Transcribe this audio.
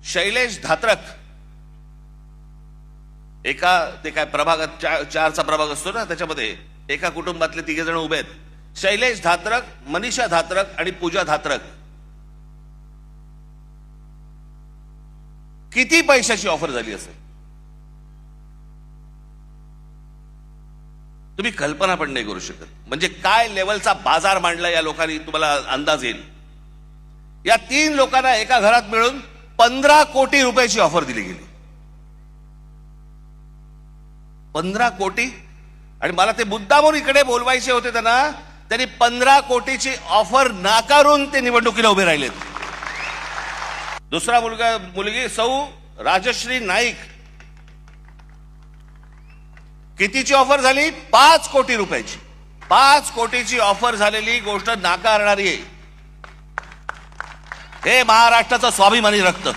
शैलेश धात्रक, एका ते काय प्रभागात चारचा प्रभाग असतो ना, त्याच्यामध्ये एका कुटुंबातले 3 जण उभे आहेत. शैलेश धात्रक, मनीषा धात्रक आणि पूजा धात्रक. किती पैशाची ऑफर झाली असेल तुम्ही कल्पना पण नाही करू शकत. म्हणजे काय लेवलचा बाजार मांडला या लोकांनी, तुम्हाला अंदाज येईल. या 3 लोकांना एका घरात मिळून 15 कोटी रुपयाची ऑफर दिली गेली. 15 कोटी. आणि मला ते मुद्दामून इकडे बोलवायचे होते त्यांनी 15 कोटीची ऑफर नाकारून ते निवडणुकीला उभे राहिलेत. दुसरा मुलगी सौ राजश्री नाईक, कितीची ऑफर झाली? 5 कोटी रुपयाची. 5 कोटीची ऑफर झालेली गोष्ट नाकारणारी आहे. हे महाराष्ट्राचं स्वाभिमानी रक्त.